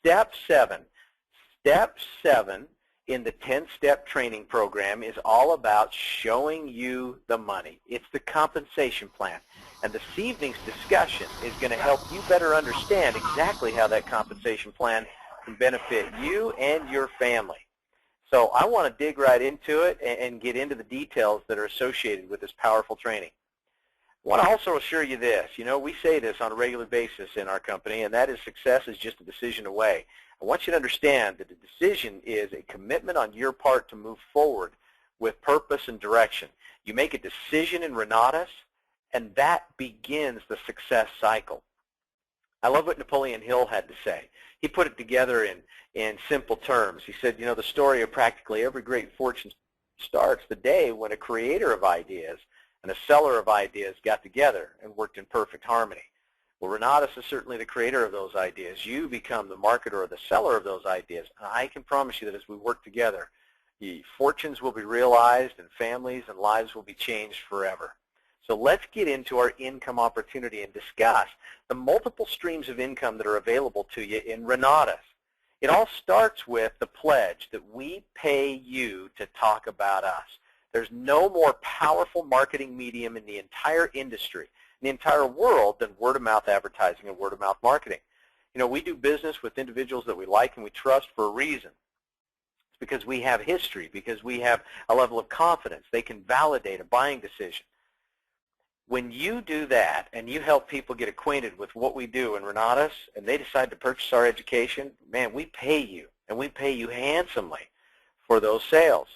Step 7. Step 7 in the 10-step training program is all about showing you the money. It's the compensation plan. And this evening's discussion is going to help you better understand exactly how that compensation plan can benefit you and your family. So I want to dig right into it and get into the details that are associated with this powerful training. I want to also assure you this. You know, we say this on a regular basis in our company, and that is success is just a decision away. I want you to understand that the decision is a commitment on your part to move forward with purpose and direction. You make a decision in Renatus, and that begins the success cycle. I love what Napoleon Hill had to say. He put it together in simple terms. He said, you know, the story of practically every great fortune starts the day when a creator of ideas and a seller of ideas got together and worked in perfect harmony. Well, Renatus is certainly the creator of those ideas. You become the marketer or the seller of those ideas. And I can promise you that as we work together, fortunes will be realized and families and lives will be changed forever. So let's get into our income opportunity and discuss the multiple streams of income that are available to you in Renatus. It all starts with the pledge that we pay you to talk about us. There's no more powerful marketing medium in the entire industry, in the entire world, than word-of-mouth advertising and word-of-mouth marketing. You know, we do business with individuals that we like and we trust for a reason. It's because we have history, because we have a level of confidence. They can validate a buying decision. When you do that and you help people get acquainted with what we do in Renatus and they decide to purchase our education, man, we pay you, and we pay you handsomely for those sales.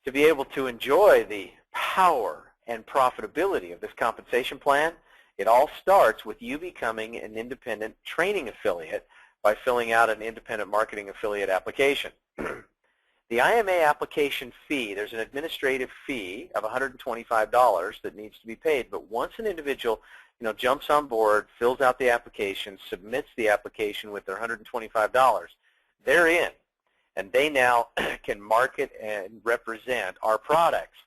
To be able to enjoy the power and profitability of this compensation plan, it all starts with you becoming an independent training affiliate by filling out an independent marketing affiliate application. The IMA application fee, there's an administrative fee of $125 that needs to be paid, but once an individual, you know, jumps on board, fills out the application, submits the application with their $125, they're in, and they now can market and represent our products.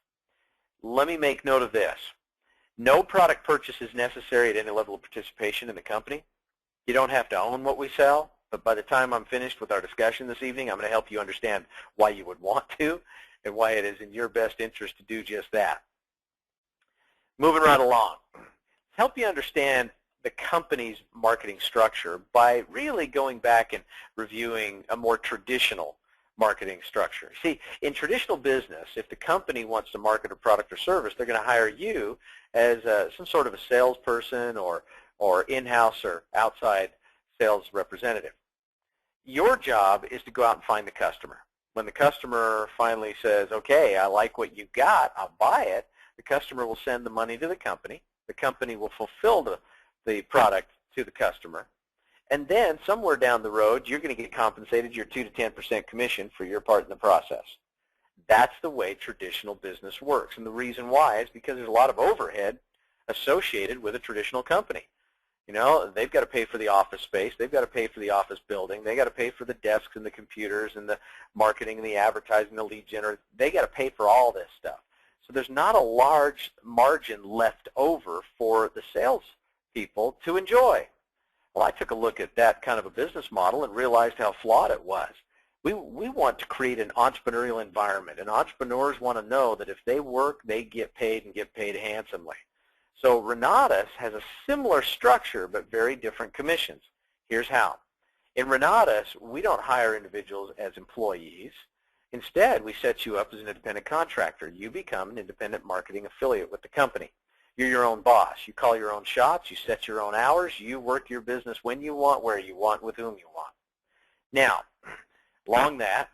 Let me make note of this. No product purchase is necessary at any level of participation in the company. You don't have to own what we sell. But by the time I'm finished with our discussion this evening, I'm going to help you understand why you would want to and why it is in your best interest to do just that. Moving right along. Help you understand the company's marketing structure by really going back and reviewing a more traditional marketing structure. See, in traditional business, if the company wants to market a product or service, they're going to hire you as some sort of a salesperson or in-house or outside sales representative. Your job is to go out and find the customer. When the customer finally says, okay, I like what you got, I'll buy it, the customer will send the money to the company. The company will fulfill the product to the customer. And then somewhere down the road, you're going to get compensated your 2 to 10% commission for your part in the process. That's the way traditional business works. And the reason why is because there's a lot of overhead associated with a traditional company. You know, they've got to pay for the office space. They've got to pay for the office building. They've got to pay for the desks and the computers and the marketing and the advertising, the lead generation. They've got to pay for all this stuff. So there's not a large margin left over for the sales people to enjoy. Well, I took a look at that kind of a business model and realized how flawed it was. We want to create an entrepreneurial environment, and entrepreneurs want to know that if they work, they get paid and get paid handsomely. So Renatus has a similar structure but very different commissions. Here's how. In Renatus, we don't hire individuals as employees. Instead, we set you up as an independent contractor. You become an independent marketing affiliate with the company. You're your own boss. You call your own shots. You set your own hours. You work your business when you want, where you want, with whom you want. Now, along that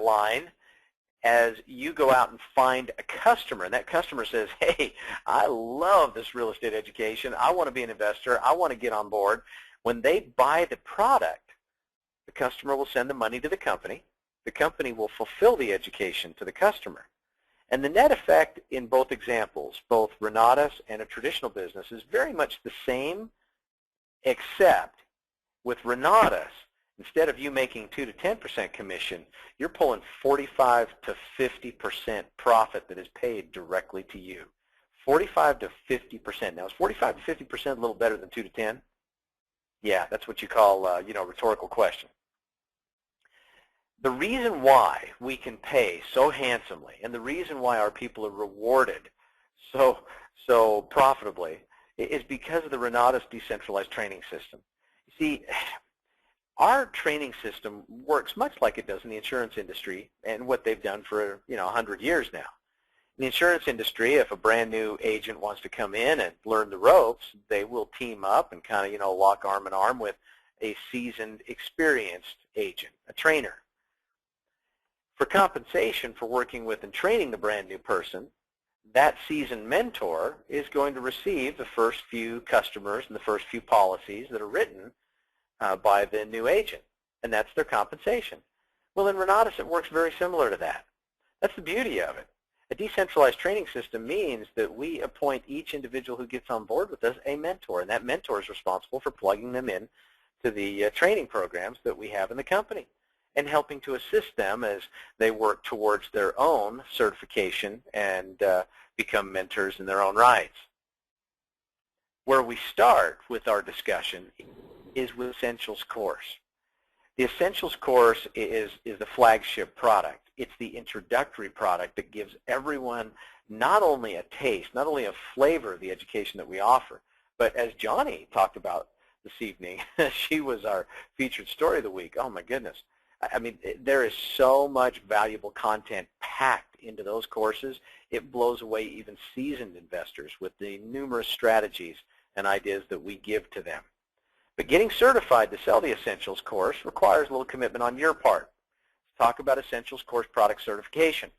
line, as you go out and find a customer, and that customer says, hey, I love this real estate education. I want to be an investor. I want to get on board. When they buy the product, the customer will send the money to the company. The company will fulfill the education to the customer. And the net effect in both examples, both Renatus and a traditional business, is very much the same, except with Renatus, instead of you making 2 to 10% commission, you're pulling 45 to 50% profit that is paid directly to you. 45 to 50%. Now, is 45 to 50% a little better than 2 to 10? Yeah, that's what you call, rhetorical question. The reason why we can pay so handsomely and the reason why our people are rewarded so profitably is because of the Renatus decentralized training system. You see, our training system works much like it does in the insurance industry and what they've done for 100 years now. In the insurance industry, if a brand new agent wants to come in and learn the ropes, they will team up and kind of lock arm in arm with a seasoned, experienced agent, a trainer. For compensation for working with and training the brand new person, that seasoned mentor is going to receive the first few customers and the first few policies that are written by the new agent, and that's their compensation. Well, in Renatus, it works very similar to that. That's the beauty of it. A decentralized training system means that we appoint each individual who gets on board with us a mentor, and that mentor is responsible for plugging them in to the training programs that we have in the company and helping to assist them as they work towards their own certification and become mentors in their own rights. Where we start with our discussion is with Essentials course. The Essentials course is the flagship product. It's the introductory product that gives everyone not only a taste, not only a flavor of the education that we offer, but as Johnny talked about this evening, she was our featured story of the week. Oh my goodness. I mean, there is so much valuable content packed into those courses, it blows away even seasoned investors with the numerous strategies and ideas that we give to them. But getting certified to sell the Essentials course requires a little commitment on your part. Let's talk about Essentials course product certification.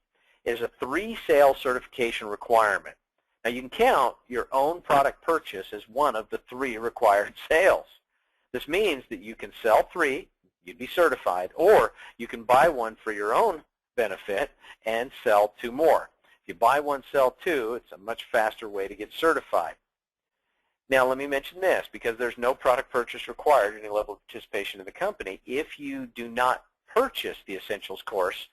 It is a 3-sale certification requirement. Now you can count your own product purchase as one of the 3 required sales. This means that you can sell 3, you'd be certified, or you can buy one for your own benefit and sell 2 more. If you buy 1, sell 2, it's a much faster way to get certified. Now let me mention this, because there's no product purchase required or any level of participation in the company. If you do not purchase the Essentials course,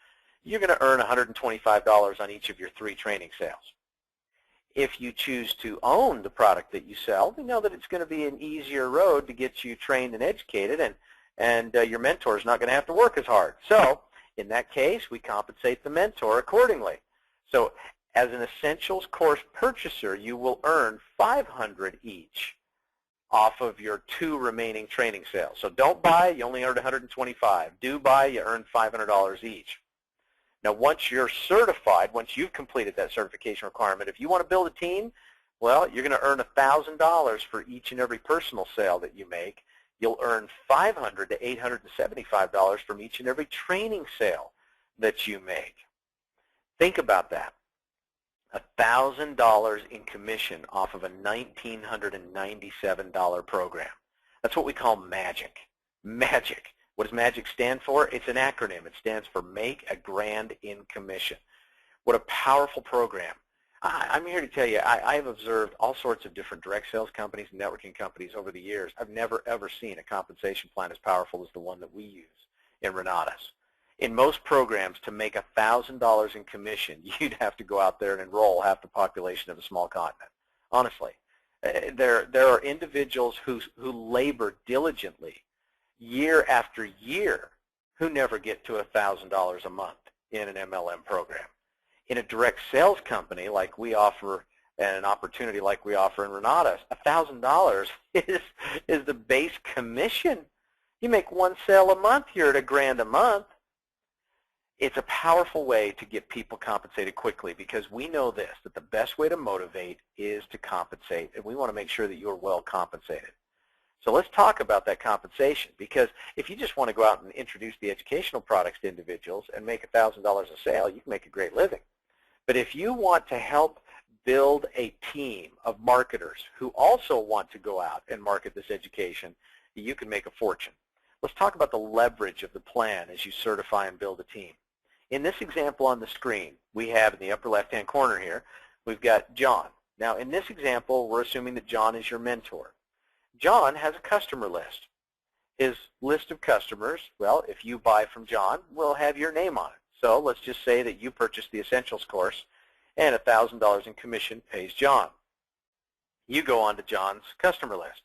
you're going to earn $125 on each of your 3 training sales. If you choose to own the product that you sell, we know that it's going to be an easier road to get you trained and educated, and your mentor is not going to have to work as hard. So in that case, we compensate the mentor accordingly. So as an Essentials course purchaser, you will earn $500 each off of your 2 remaining training sales. So don't buy, you only earned $125. Do buy, you earn $500 each. Now once you're certified, once you've completed that certification requirement, if you want to build a team, well, you're going to earn $1,000 for each and every personal sale that you make. You'll earn $500 to $875 from each and every training sale that you make. Think about that. $1,000 in commission off of a $1,997 program. That's what we call magic. Magic. What does MAGIC stand for? It's an acronym. It stands for Make a Grand in Commission. What a powerful program. I'm here to tell you, I've observed all sorts of different direct sales companies and networking companies over the years. I've never, ever seen a compensation plan as powerful as the one that we use in Renatus. In most programs, to make $1,000 in commission, you'd have to go out there and enroll half the population of a small continent. Honestly, there are individuals who labor diligently year after year who never get to $1,000 a month in an MLM program. In a direct sales company like we offer and an opportunity like we offer in Renatus, $1,000 is the base commission. You make 1 sale a month, you're at $1,000 a month. It's a powerful way to get people compensated quickly, because we know this, that the best way to motivate is to compensate, and we want to make sure that you're well compensated. So let's talk about that compensation, because if you just want to go out and introduce the educational products to individuals and make $1,000 a sale, you can make a great living. But if you want to help build a team of marketers who also want to go out and market this education, you can make a fortune. Let's talk about the leverage of the plan as you certify and build a team. In this example on the screen, we have in the upper left-hand corner here, we've got John. Now in this example, we're assuming that John is your mentor. John has a customer list. His list of customers, well, if you buy from John, will have your name on it. So let's just say that you purchased the Essentials course and $1,000 in commission pays John. You go on to John's customer list.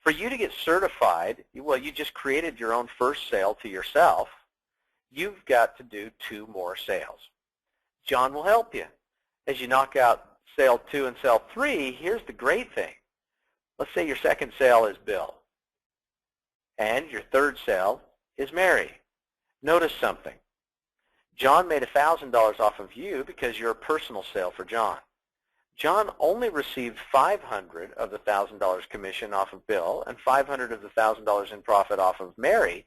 For you to get certified, well, you just created your own first sale to yourself. you've got to do 2 more sales. John will help you. As you knock out sale 2 and sale 3, here's the great thing. Let's say your second sale is Bill, and your third sale is Mary. Notice something. John made $1,000 off of you because you're a personal sale for John. John only received $500 of the $1,000 commission off of Bill and $500 of the $1,000 in profit off of Mary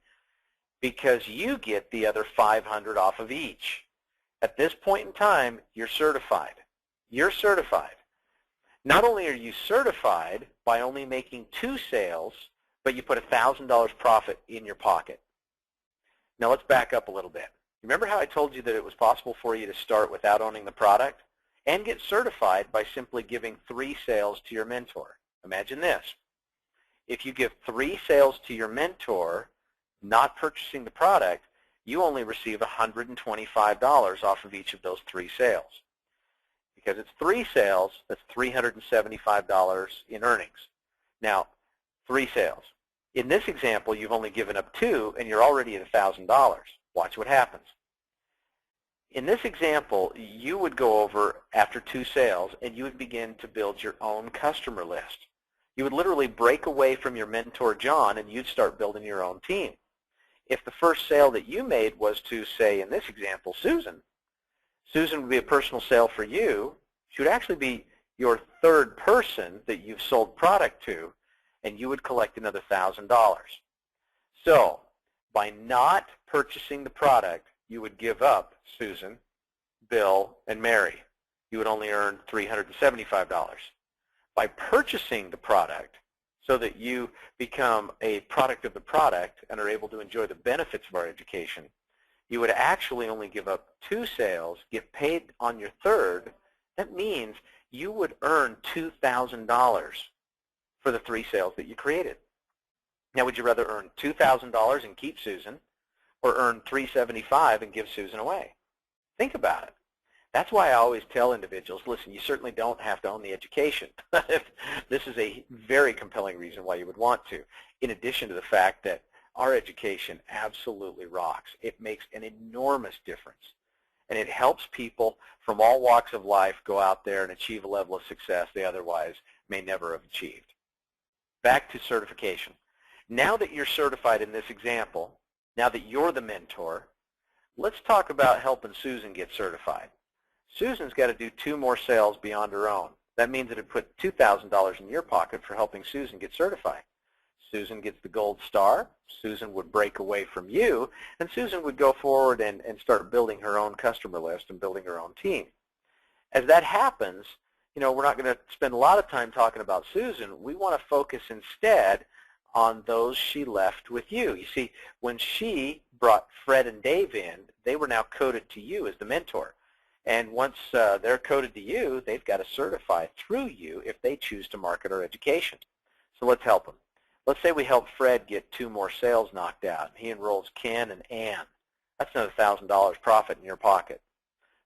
because you get the other $500 off of each. At this point in time, you're certified. You're certified. Not only are you certified by only making 2 sales, but you put $1,000 profit in your pocket. Now let's back up a little bit. Remember how I told you that it was possible for you to start without owning the product and get certified by simply giving 3 sales to your mentor? Imagine this. If you give 3 sales to your mentor, not purchasing the product, you only receive $125 off of each of those 3 sales. Because it's 3 sales, that's $375 in earnings. Now, 3 sales. In this example, you've only given up 2, and you're already at $1,000. Watch what happens. In this example, you would go over after 2 sales, and you would begin to build your own customer list. You would literally break away from your mentor, John, and you'd start building your own team. If the first sale that you made was to, say, in this example, Susan, Susan would be a personal sale for you. She would actually be your 3rd person that you've sold product to, and you would collect another $1,000. So by not purchasing the product, you would give up Susan, Bill, and Mary. You would only earn $375. By purchasing the product so that you become a product of the product and are able to enjoy the benefits of our education, you would actually only give up 2 sales, get paid on your 3rd. That means you would earn $2,000 for the 3 sales that you created. Now, would you rather earn $2,000 and keep Susan or earn $375 and give Susan away? Think about it. That's why I always tell individuals, listen, you certainly don't have to own the education. This is a very compelling reason why you would want to, in addition to the fact that our education absolutely rocks. It makes an enormous difference, and it helps people from all walks of life go out there and achieve a level of success they otherwise may never have achieved. Back to certification. Now that you're certified in this example, now that you're the mentor, let's talk about helping Susan get certified. Susan's got to do 2 more sales beyond her own. That means that it put $2,000 in your pocket for helping Susan get certified. Susan gets the gold star. Susan would break away from you, and Susan would go forward and start building her own customer list and building her own team. As that happens, you know, we're not going to spend a lot of time talking about Susan. We want to focus instead on those she left with you. You see, when she brought Fred and Dave in, they were now coded to you as the mentor. And once they're coded to you, they've got to certify through you if they choose to market our education. So let's help them. Let's say we help Fred get 2 more sales knocked out. He enrolls Ken and Ann. That's another $1,000 profit in your pocket.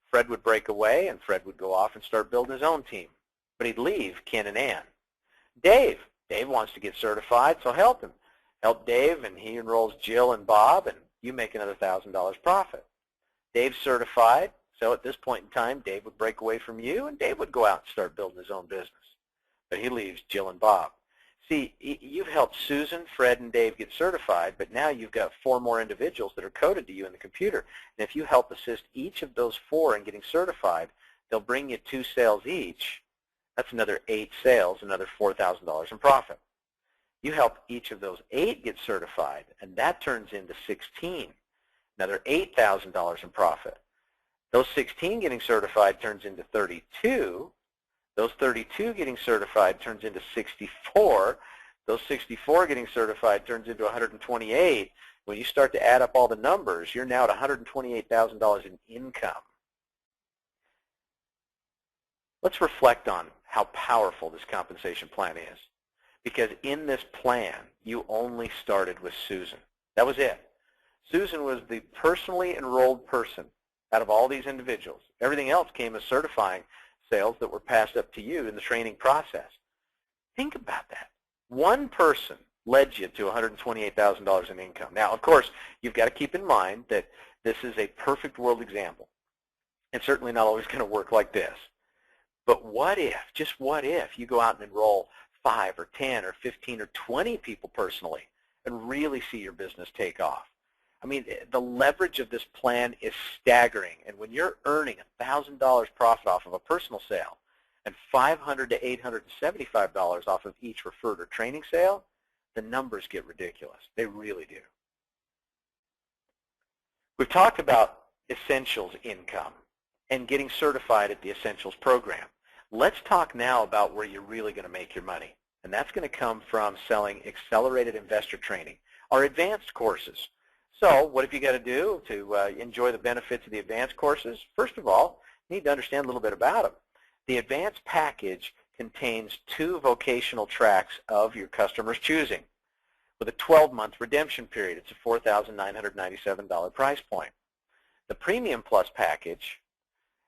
Fred would break away, and Fred would go off and start building his own team. But he'd leave Ken and Ann. Dave wants to get certified, so help him. Help Dave, and he enrolls Jill and Bob, and you make another $1,000 profit. Dave's certified, so at this point in time, Dave would break away from you, and Dave would go out and start building his own business. But he leaves Jill and Bob. See, you've helped Susan, Fred, and Dave get certified, but now you've got 4 more individuals that are coded to you in the computer. And if you help assist each of those 4 in getting certified, they'll bring you 2 sales each. That's another 8 sales, another $4,000 in profit. You help each of those 8 get certified, and that turns into 16, another $8,000 in profit. Those 16 getting certified turns into 32. Those 32 getting certified turns into 64. Those 64 getting certified turns into 128. When you start to add up all the numbers, you're now at $128,000 in income. Let's reflect on how powerful this compensation plan is. Because in this plan, you only started with Susan. That was it. Susan was the personally enrolled person out of all these individuals. Everything else came as certifying sales that were passed up to you in the training process. Think about that. One person led you to $128,000 in income. Now, of course, you've got to keep in mind that this is a perfect world example. It's certainly not always going to work like this. But what if, just what if, you go out and enroll 5 or 10 or 15 or 20 people personally and really see your business take off? I mean, the leverage of this plan is staggering. And when you're earning $1,000 profit off of a personal sale and $500 to $875 off of each referred or training sale, the numbers get ridiculous. They really do. We've talked about Essentials income and getting certified at the Essentials program. Let's talk now about where you're really going to make your money. And that's going to come from selling accelerated investor training, our advanced courses. So what have you got to do to enjoy the benefits of the advanced courses? First of all, you need to understand a little bit about them. The advanced package contains 2 vocational tracks of your customer's choosing with a 12-month redemption period. It's a $4,997 price point. The Premium Plus package,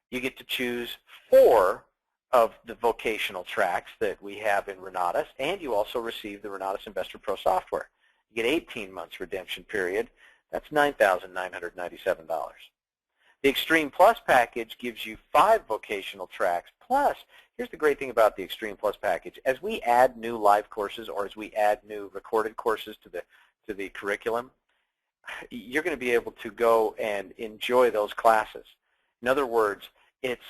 you get to choose 4 of the vocational tracks that we have in Renatus, and you also receive the Renatus Investor Pro software. You get 18 months redemption period. That's $9,997. The Extreme Plus package gives you 5 vocational tracks, plus, here's the great thing about the Extreme Plus package. As we add new live courses or as we add new recorded courses to the curriculum, you're going to be able to go and enjoy those classes. In other words, it's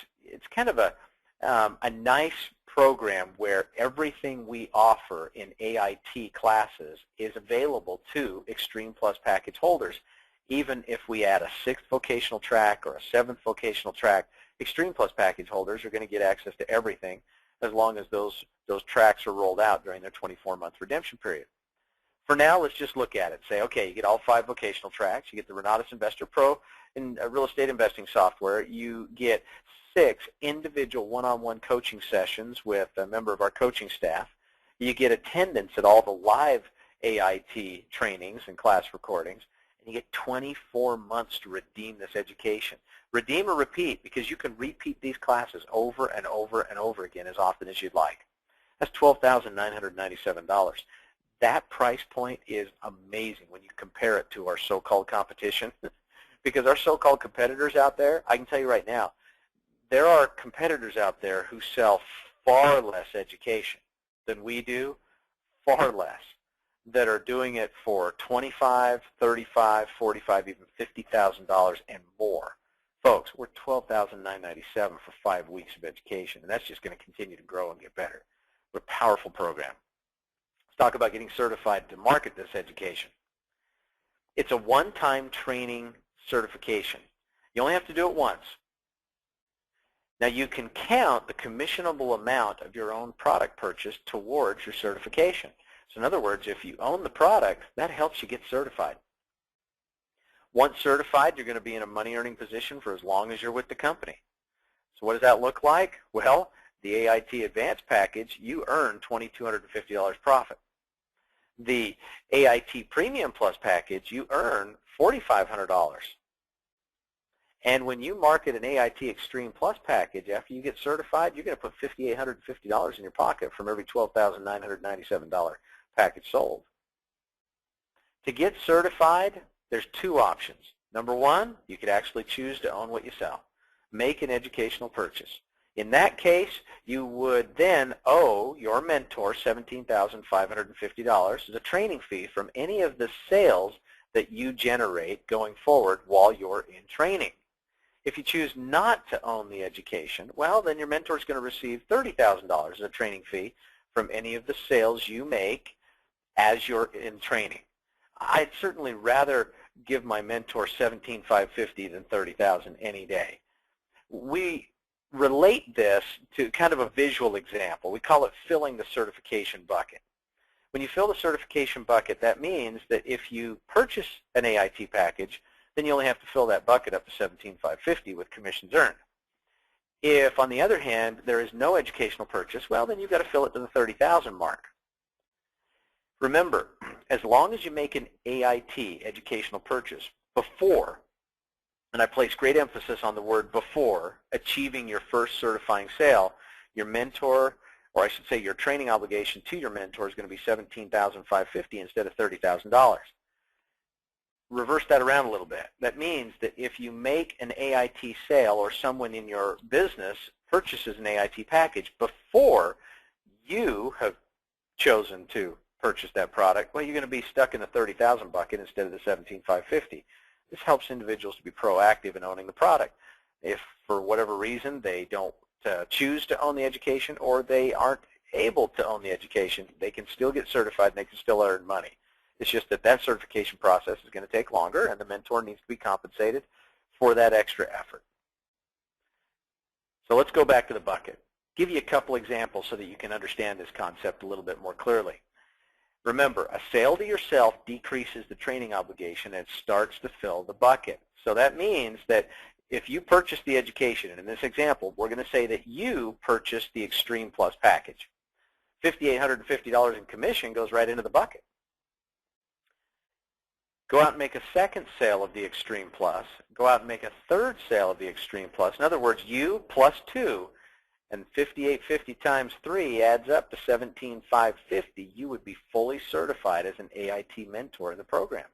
kind of a nice program where everything we offer in AIT classes is available to Extreme Plus package holders. Even if we add a 6th vocational track or a 7th vocational track, Extreme Plus package holders are going to get access to everything as long as those tracks are rolled out during their 24-month redemption period. For now, let's just look at it. Say, okay, you get all 5 vocational tracks. You get the Renatus Investor Pro in real estate investing software. You get 6 individual one-on-one coaching sessions with a member of our coaching staff. You get attendance at all the live AIT trainings and class recordings. And you get 24 months to redeem this education. Redeem or repeat, because you can repeat these classes over and over and over again as often as you'd like. That's $12,997. That price point is amazing when you compare it to our so-called competition. Because our so-called competitors out there, I can tell you right now, there are competitors out there who sell far less education than we do, far less, that are doing it for $25,000, $35,000, $45,000, even $50,000 and more. Folks, we're $12,997 for 5 weeks of education, and that's just going to continue to grow and get better. We're a powerful program. Let's talk about getting certified to market this education. It's a one-time training certification. You only have to do it once. Now, you can count the commissionable amount of your own product purchase towards your certification. So in other words, if you own the product, that helps you get certified. Once certified, you're going to be in a money-earning position for as long as you're with the company. So what does that look like? Well, the AIT Advanced package, you earn $2,250 profit. The AIT Premium Plus package, you earn $4,500. And when you market an AIT Extreme Plus package, after you get certified, you're going to put $5,850 in your pocket from every $12,997 package sold. To get certified, there's 2 options. Number 1, you could actually choose to own what you sell. Make an educational purchase. In that case, you would then owe your mentor $17,550 as a training fee from any of the sales that you generate going forward while you're in training. If you choose not to own the education, well, then your mentor is going to receive $30,000 as a training fee from any of the sales you make as you're in training. I'd certainly rather give my mentor $17,550 than $30,000 any day. We relate this to kind of a visual example. We call it filling the certification bucket. When you fill the certification bucket, that means that if you purchase an AIT package, then you only have to fill that bucket up to $17,550 with commissions earned. If, on the other hand, there is no educational purchase, well, then you've got to fill it to the $30,000 mark. Remember, as long as you make an AIT educational purchase before, and I place great emphasis on the word before, achieving your first certifying sale, your mentor or I should say your training obligation to your mentor is going to be $17,550 instead of $30,000. Reverse that around a little bit. That means that if you make an AIT sale or someone in your business purchases an AIT package before you have chosen to purchase that product, well, you're going to be stuck in the $30,000 bucket instead of the $17,550. This helps individuals to be proactive in owning the product. If for whatever reason they don't choose to own the education or they aren't able to own the education, they can still get certified and they can still earn money. It's just that that certification process is going to take longer and the mentor needs to be compensated for that extra effort. So let's go back to the bucket. Give you a couple examples so that you can understand this concept a little bit more clearly. Remember, a sale to yourself decreases the training obligation and it starts to fill the bucket. So that means that if you purchase the education, and in this example, we're going to say that you purchased the Extreme Plus package. $5,850 in commission goes right into the bucket. Go out and make a second sale of the Extreme Plus. Go out and make a third sale of the Extreme Plus. In other words, you plus 2, and $5,850 times 3 adds up to $17,550. You would be fully certified as an AIT mentor in the program.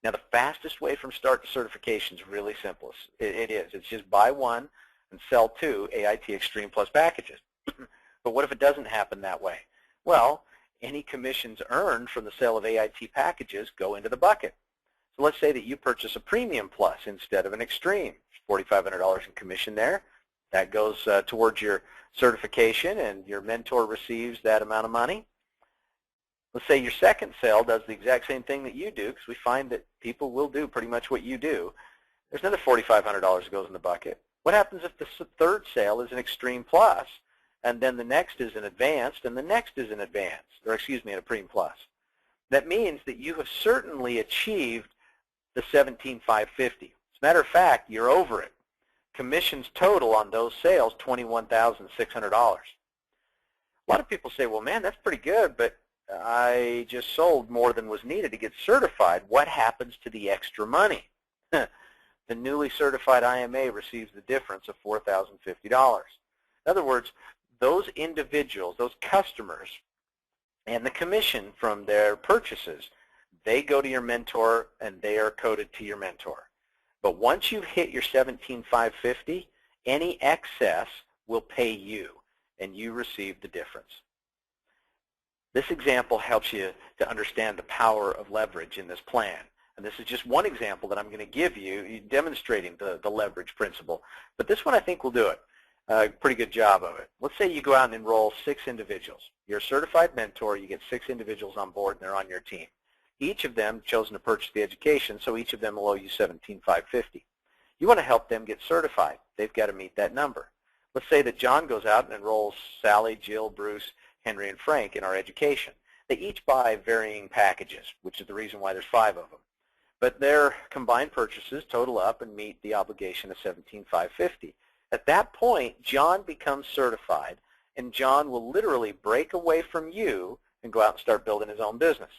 Now, the fastest way from start to certification is really simple. It is. It's just buy one and sell 2 AIT Extreme Plus packages. But what if it doesn't happen that way? Well, any commissions earned from the sale of AIT packages go into the bucket. So let's say that you purchase a Premium Plus instead of an Extreme. $4,500 in commission there. That goes towards your certification, and your mentor receives that amount of money. Let's say your second sale does the exact same thing that you do, because we find that people will do pretty much what you do. There's another $4,500 that goes in the bucket. What happens if the third sale is an Extreme Plus, and then the next is an Advanced, and the next is an Advanced, or excuse me, a Premium Plus? That means that you have certainly achieved the $17,550. As a matter of fact, you're over it. Commissions total on those sales, $21,600. A lot of people say, well, man, that's pretty good, but I just sold more than was needed to get certified. What happens to the extra money? The newly certified IMA receives the difference of $4,050. In other words, those individuals, those customers, and the commission from their purchases, they go to your mentor and they are coded to your mentor. But once you've hit your $17,550, any excess will pay you, and you receive the difference. This example helps you to understand the power of leverage in this plan. And this is just one example that I'm going to give you demonstrating the leverage principle. But this one I think will do it. Pretty good job of it. Let's say you go out and enroll 6 individuals. You're a certified mentor. You get 6 individuals on board, and they're on your team. Each of them chosen to purchase the education, so each of them will owe you $17,550. You want to help them get certified. They've got to meet that number. Let's say that John goes out and enrolls Sally, Jill, Bruce, Henry, and Frank in our education. They each buy varying packages, which is the reason why there's 5 of them. But their combined purchases total up and meet the obligation of $17,550. At that point, John becomes certified, and John will literally break away from you and go out and start building his own business.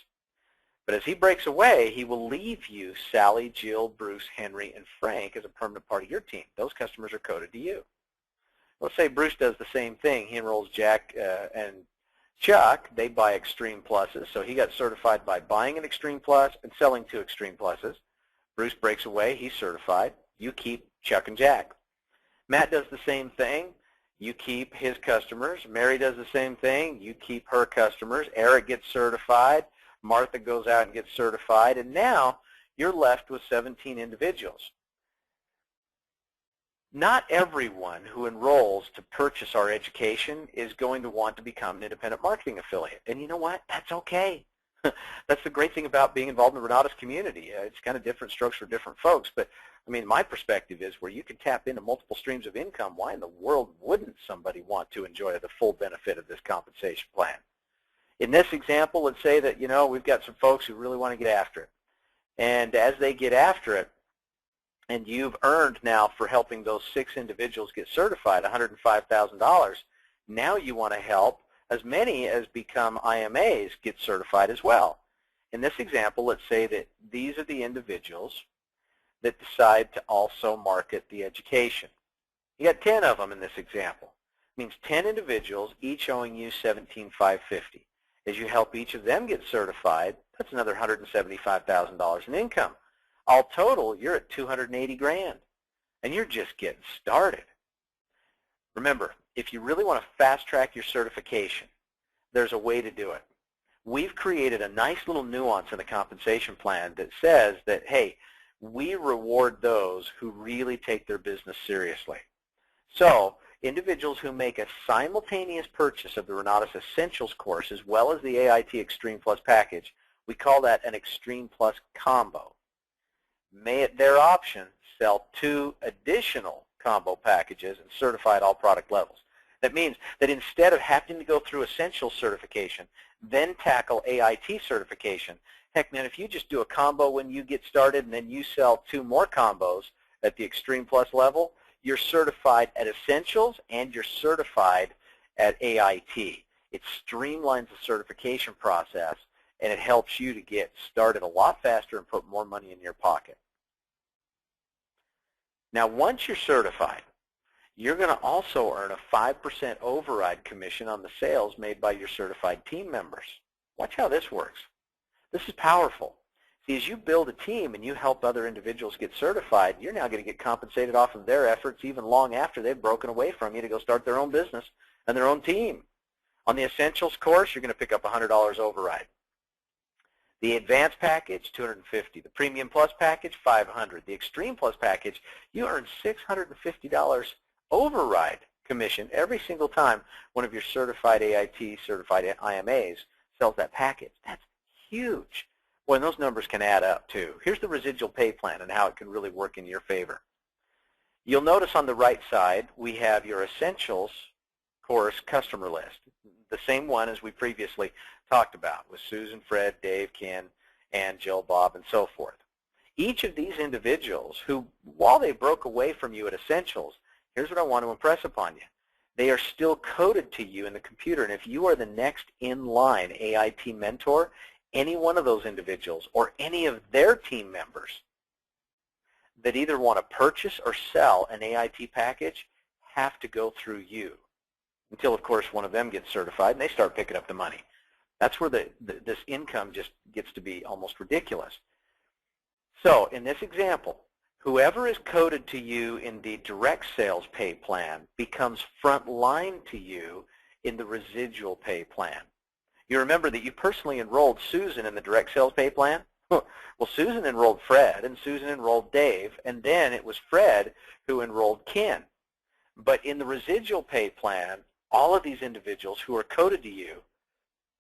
But as he breaks away, he will leave you Sally, Jill, Bruce, Henry, and Frank as a permanent part of your team. Those customers are coded to you. Let's say Bruce does the same thing. He enrolls Jack and Chuck. They buy Extreme Pluses. So he got certified by buying an Extreme Plus and selling 2 Extreme Pluses. Bruce breaks away. He's certified. You keep Chuck and Jack. Matt does the same thing. You keep his customers. Mary does the same thing. You keep her customers. Eric gets certified. Martha goes out and gets certified, and now you're left with 17 individuals. Not everyone who enrolls to purchase our education is going to want to become an independent marketing affiliate. And you know what? That's okay. That's the great thing about being involved in the Renatus community. It's kind of different strokes for different folks, but I mean, my perspective is where you can tap into multiple streams of income, why in the world wouldn't somebody want to enjoy the full benefit of this compensation plan? In this example, let's say that, you know, we've got some folks who really want to get after it. And as they get after it, and you've earned now for helping those 6 individuals get certified $105,000, now you want to help as many as become IMAs get certified as well. In this example, let's say that these are the individuals that decide to also market the education. You got 10 of them in this example. means 10 individuals, each owing you $17,550. As you help each of them get certified, that's another $175,000 in income. All total, you're at $280,000, and you're just getting started. Remember, if you really want to fast-track your certification, there's a way to do it. We've created a nice little nuance in the compensation plan that says that, hey, we reward those who really take their business seriously. So individuals who make a simultaneous purchase of the Renatus Essentials course as well as the AIT Extreme Plus package, we call that an Extreme Plus combo. May at their option sell 2 additional combo packages and certify at all product levels. That means that instead of having to go through Essentials certification, then tackle AIT certification, heck man, if you just do a combo when you get started and then you sell 2 more combos at the Extreme Plus level, you're certified at Essentials and you're certified at AIT. It streamlines the certification process and it helps you to get started a lot faster and put more money in your pocket. Now once you're certified, you're going to also earn a 5% override commission on the sales made by your certified team members. Watch how this works. This is powerful. See, as you build a team and you help other individuals get certified, you're now going to get compensated off of their efforts even long after they've broken away from you to go start their own business and their own team. On the Essentials course, you're going to pick up $100 override. The Advanced package, $250. The Premium Plus package, $500. The Extreme Plus package, you earn $650 override commission every single time one of your certified AIT, certified IMAs sells that package. That's huge. Boy, and those numbers can add up too. Here's the residual pay plan and how it can really work in your favor. You'll notice on the right side we have your Essentials course customer list, the same one as we previously talked about with Susan, Fred, Dave, Ken, and Jill, Bob, and so forth. Each of these individuals who, while they broke away from you at Essentials, here's what I want to impress upon you. They are still coded to you in the computer, and if you are the next in line AIT mentor, any one of those individuals or any of their team members that either want to purchase or sell an AIT package have to go through you until, of course, one of them gets certified and they start picking up the money. That's where this income just gets to be almost ridiculous. So in this example, whoever is coded to you in the direct sales pay plan becomes front line to you in the residual pay plan. You remember that you personally enrolled Susan in the direct sales pay plan? Well, Susan enrolled Fred, and Susan enrolled Dave, and then it was Fred who enrolled Ken. But in the residual pay plan, all of these individuals who are coded to you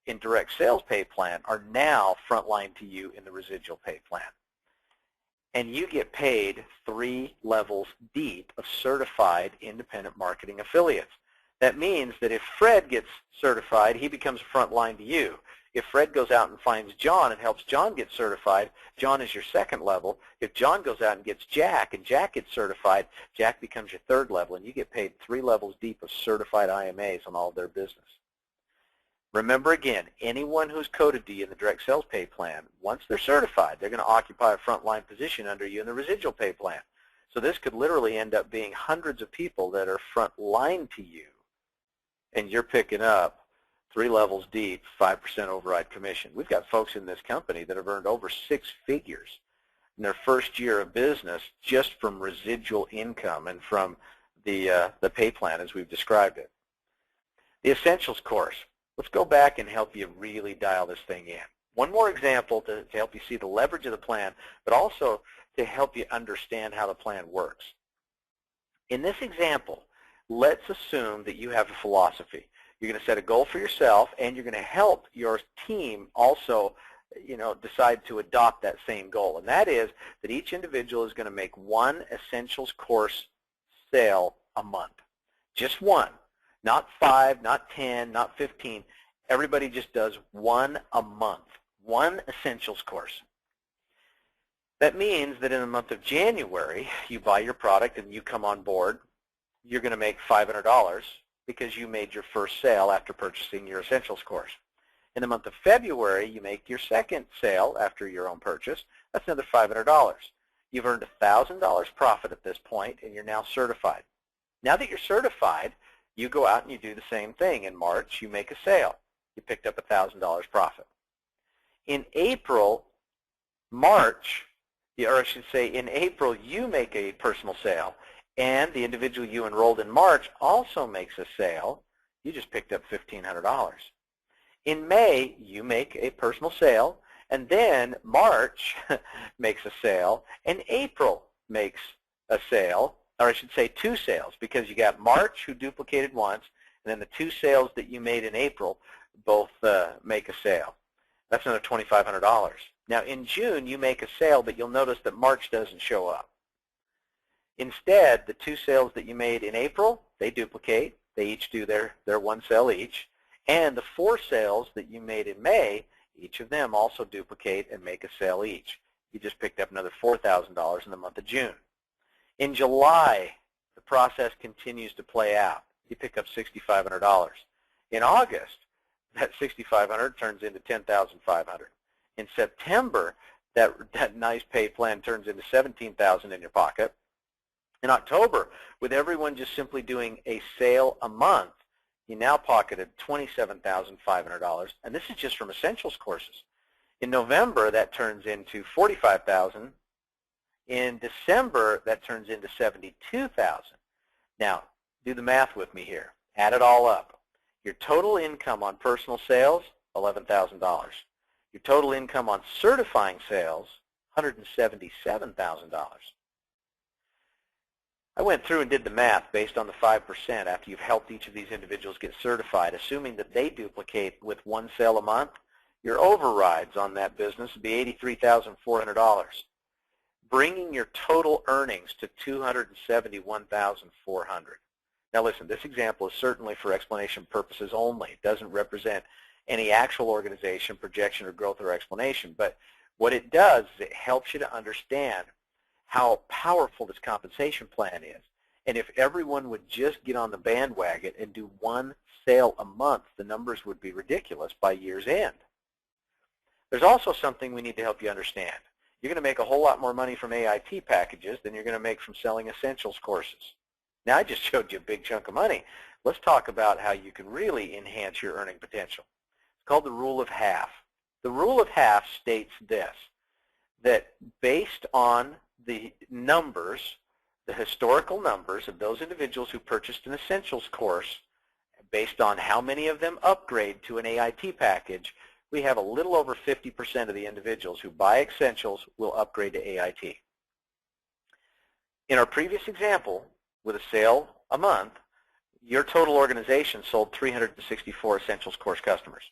in direct sales pay plan are now frontline to you in the residual pay plan. And you get paid 3 levels deep of certified independent marketing affiliates. That means that if Fred gets certified, he becomes frontline to you. If Fred goes out and finds John and helps John get certified, John is your second level. If John goes out and gets Jack and Jack gets certified, Jack becomes your third level, and you get paid 3 levels deep of certified IMAs on all of their business. Remember again, anyone who's coded to you in the direct sales pay plan, once they're certified, they're going to occupy a frontline position under you in the residual pay plan. So this could literally end up being hundreds of people that are frontline to you, and you're picking up 3 levels deep, 5% override commission. We've got folks in this company that have earned over 6 figures in their first year of business just from residual income and from the pay plan as we've described it. The Essentials course. Let's go back and help you really dial this thing in. One more example to help you see the leverage of the plan, but also to help you understand how the plan works. In this example, let's assume that you have a philosophy. You're going to set a goal for yourself, and you're going to help your team also, decide to adopt that same goal. And that is that each individual is going to make 1 Essentials course sale a month. Just 1. Not 5, not 10, not 15. Everybody just does 1 a month. 1 Essentials course. That means that in the month of January, you buy your product and you come on board. You're going to make $500 because you made your first sale after purchasing your Essentials course. In the month of February, you make your second sale after your own purchase. That's another $500. You've earned $1,000 profit at this point, and you're now certified. Now that you're certified, You go out and you do the same thing. In March, you make a sale. You picked up $1,000 profit. In April, in April, you make a personal sale, and the individual you enrolled in March also makes a sale. You just picked up $1,500. In May, you make a personal sale, and then March makes a sale, and April makes a sale, or I should say 2 sales, because you got March who duplicated once, and then the 2 sales that you made in April both make a sale. That's another $2,500. Now in June, you make a sale, but you'll notice that March doesn't show up. Instead, the 2 sales that you made in April, they duplicate. They each do their 1 sale each. And the 4 sales that you made in May, each of them also duplicate and make a sale each. You just picked up another $4,000 in the month of June. In July, the process continues to play out. You pick up $6,500. In August, that $6,500 turns into $10,500. In September, that nice pay plan turns into $17,000 in your pocket. In October, with everyone just simply doing a sale a month, you now pocketed $27,500, and this is just from Essentials courses. In November, that turns into $45,000. In December, that turns into $72,000. Now, do the math with me here. Add it all up. Your total income on personal sales, $11,000. Your total income on certifying sales, $177,000. I went through and did the math based on the 5% after you've helped each of these individuals get certified, assuming that they duplicate with 1 sale a month. Your overrides on that business would be $83,400, bringing your total earnings to $271,400. Now listen, this example is certainly for explanation purposes only. It doesn't represent any actual organization, projection, or growth or explanation, but what it does is it helps you to understand how powerful this compensation plan is. And if everyone would just get on the bandwagon and do 1 sale a month, the numbers would be ridiculous by year's end. There's also something we need to help you understand. You're going to make a whole lot more money from AIT packages than you're going to make from selling Essentials courses. Now, I just showed you a big chunk of money. Let's talk about how you can really enhance your earning potential. It's called the rule of half. The rule of half states this, that based on the numbers, the historical numbers of those individuals who purchased an Essentials course, based on how many of them upgrade to an AIT package, we have a little over 50% of the individuals who buy Essentials will upgrade to AIT. In our previous example, with a sale a month, your total organization sold 364 Essentials course customers.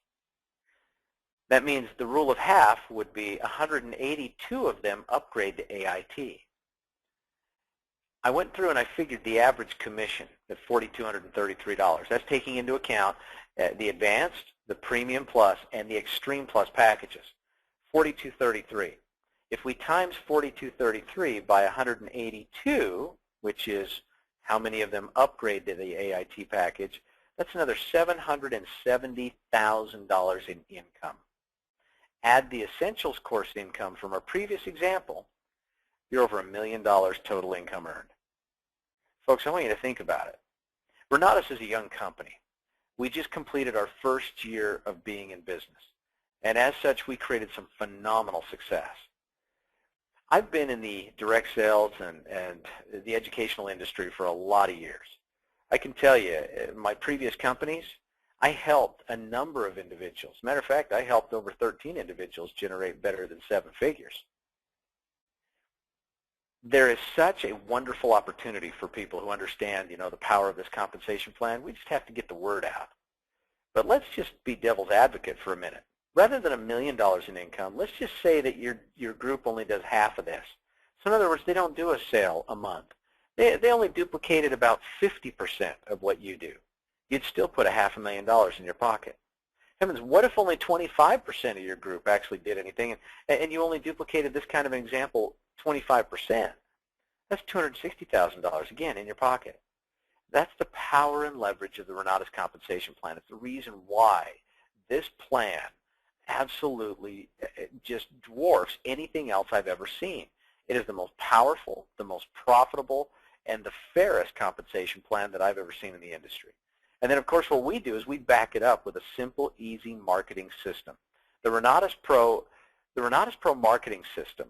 That means the rule of half would be 182 of them upgrade to AIT. I went through and I figured the average commission at $4,233. That's taking into account the Advanced, the Premium Plus, and the Extreme Plus packages. $4,233. If we times $4,233 by 182, which is how many of them upgrade to the AIT package, that's another $770,000 in income. Add the Essentials course income from our previous example, you're over $1 million total income earned. Folks, I want you to think about it. Renatus is a young company. We just completed our first year of being in business, and as such, we created some phenomenal success. I've been in the direct sales and the educational industry for a lot of years. I can tell you, my previous companies, I helped a number of individuals. Matter of fact, I helped over 13 individuals generate better than 7 figures. There is such a wonderful opportunity for people who understand, the power of this compensation plan. We just have to get the word out. But let's just be devil's advocate for a minute. Rather than $1 million in income, let's just say that your group only does half of this. So in other words, they don't do a sale a month. They only duplicated about 50% of what you do. You'd still put $500,000 in your pocket. Heavens, what if only 25% of your group actually did anything, and you only duplicated this kind of an example 25%? That's $260,000 again in your pocket. That's the power and leverage of the Renatus compensation plan. It's the reason why this plan absolutely just dwarfs anything else I've ever seen. It is the most powerful, the most profitable, and the fairest compensation plan that I've ever seen in the industry. And then, of course, what we do is we back it up with a simple, easy marketing system. The Renatus Pro marketing system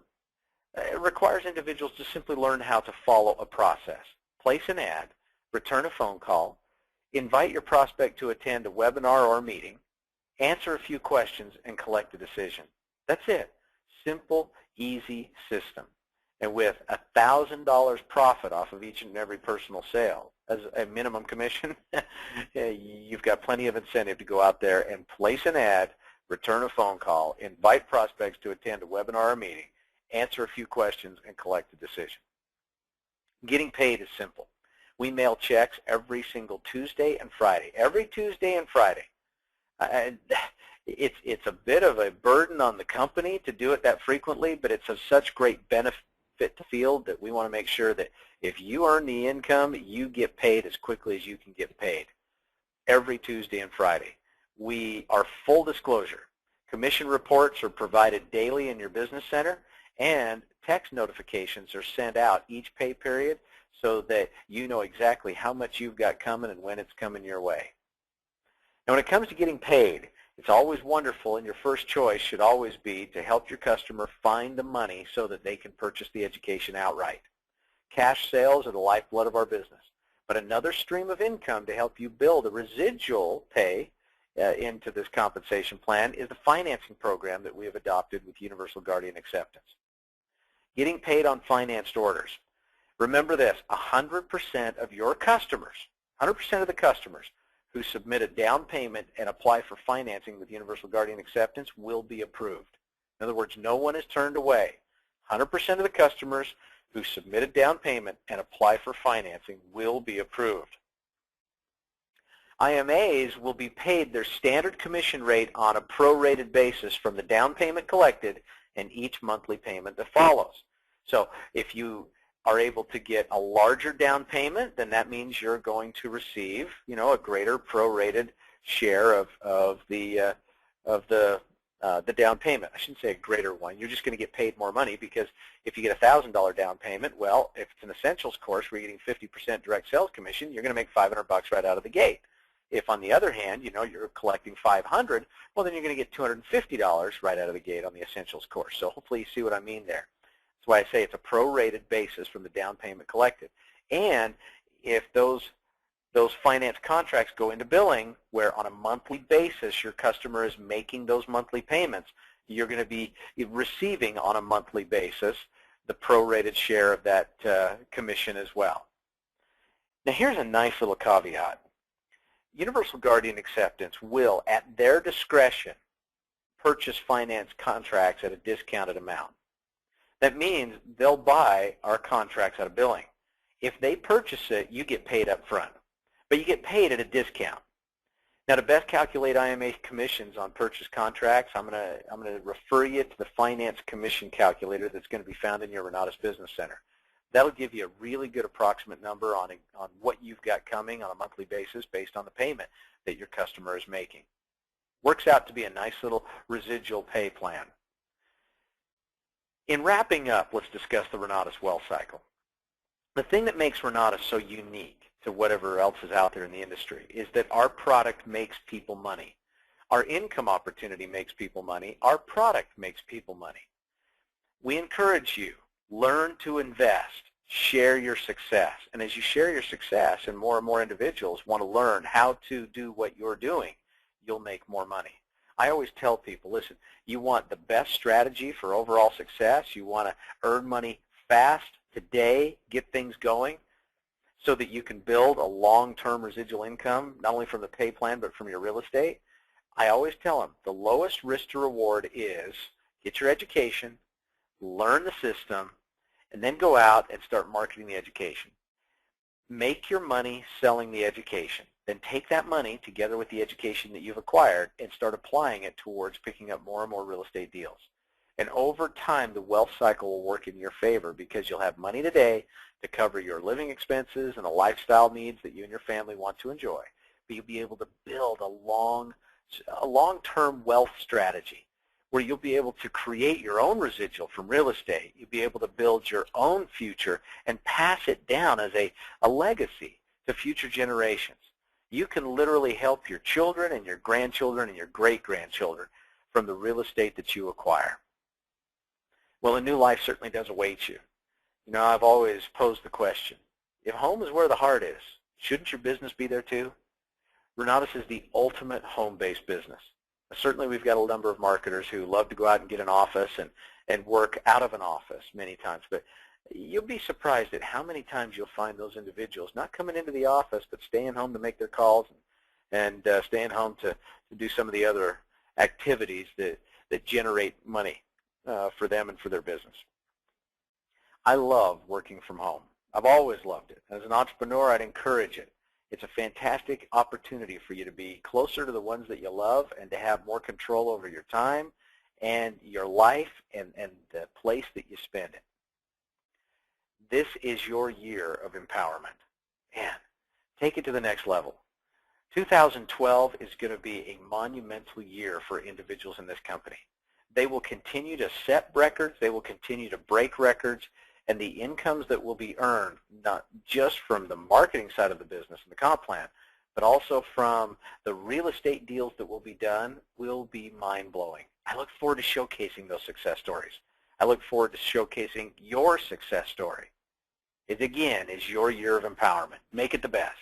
it requires individuals to simply learn how to follow a process. Place an ad, return a phone call, invite your prospect to attend a webinar or meeting, answer a few questions, and collect a decision. That's it. Simple, easy system. And with $1,000 profit off of each and every personal sale as a minimum commission, you've got plenty of incentive to go out there and place an ad, return a phone call, invite prospects to attend a webinar or meeting, answer a few questions, and collect a decision. Getting paid is simple. We mail checks every single Tuesday and Friday. Every Tuesday and Friday. It's a bit of a burden on the company to do it that frequently, but it's of such great benefit to the field that we want to make sure that if you earn the income, you get paid as quickly as you can get paid. Every Tuesday and Friday. We are full disclosure. Commission reports are provided daily in your business center, and text notifications are sent out each pay period so that you know exactly how much you've got coming and when it's coming your way. Now, when it comes to getting paid, it's always wonderful, and your first choice should always be to help your customer find the money so that they can purchase the education outright. Cash sales are the lifeblood of our business, but another stream of income to help you build a residual pay into this compensation plan is the financing program that we have adopted with Universal Guardian Acceptance. Getting paid on financed orders. Remember this, 100% of your customers, 100% of the customers who submit a down payment and apply for financing with Universal Guardian Acceptance will be approved. In other words, no one is turned away. 100% of the customers who submit a down payment and apply for financing will be approved. IMAs will be paid their standard commission rate on a prorated basis from the down payment collected and each monthly payment that follows. So if you are able to get a larger down payment, then that means you're going to receive, a greater prorated share of the down payment. I shouldn't say a greater one. You're just going to get paid more money because if you get a $1,000 down payment, well, if it's an essentials course where you're getting 50% direct sales commission, you're going to make $500 right out of the gate. If, on the other hand, you're collecting $500, well, then you're going to get $250 right out of the gate on the essentials course. So hopefully you see what I mean there. That's why I say it's a prorated basis from the down payment collected. And if those finance contracts go into billing, where on a monthly basis your customer is making those monthly payments, you're going to be receiving on a monthly basis the prorated share of that commission as well. Now here's a nice little caveat. Universal Guardian Acceptance will, at their discretion, purchase finance contracts at a discounted amount. That means they'll buy our contracts out of billing. If they purchase it, you get paid up front, but you get paid at a discount. Now, to best calculate IMA commissions on purchase contracts, I'm going to refer you to the finance commission calculator that's going to be found in your Renatus Business Center. That'll give you a really good approximate number on what you've got coming on a monthly basis based on the payment that your customer is making. Works out to be a nice little residual pay plan. In wrapping up, let's discuss the Renatus Wealth Cycle. The thing that makes Renatus so unique to whatever else is out there in the industry is that our product makes people money. Our income opportunity makes people money. Our product makes people money. We encourage you, learn to invest, share your success. And as you share your success and more individuals want to learn how to do what you're doing, you'll make more money. I always tell people, listen, you want the best strategy for overall success. You want to earn money fast today, get things going so that you can build a long-term residual income, not only from the pay plan but from your real estate. I always tell them the lowest risk to reward is get your education, learn the system, and then go out and start marketing the education. Make your money selling the education. Then take that money together with the education that you've acquired and start applying it towards picking up more and more real estate deals. And over time, the wealth cycle will work in your favor because you'll have money today to cover your living expenses and the lifestyle needs that you and your family want to enjoy. But you'll be able to build a long-term wealth strategy where you'll be able to create your own residual from real estate. You'll be able to build your own future and pass it down as a legacy to future generations. You can literally help your children and your grandchildren and your great-grandchildren from the real estate that you acquire. Well, a new life certainly does await you. You know, I've always posed the question, if home is where the heart is, shouldn't your business be there too? Renatus is the ultimate home-based business. Certainly we've got a number of marketers who love to go out and get an office and work out of an office many times, but you'll be surprised at how many times you'll find those individuals not coming into the office but staying home to make their calls and staying home to do some of the other activities that generate money for them and for their business. I love working from home. I've always loved it. As an entrepreneur, I'd encourage it. It's a fantastic opportunity for you to be closer to the ones that you love and to have more control over your time and your life and the place that you spend it. This is your year of empowerment. Man, take it to the next level. 2012 is going to be a monumental year for individuals in this company. They will continue to set records, they will continue to break records, and the incomes that will be earned, not just from the marketing side of the business and the comp plan, but also from the real estate deals that will be done, will be mind-blowing. I look forward to showcasing those success stories. I look forward to showcasing your success story. It, again, is your year of empowerment. Make it the best.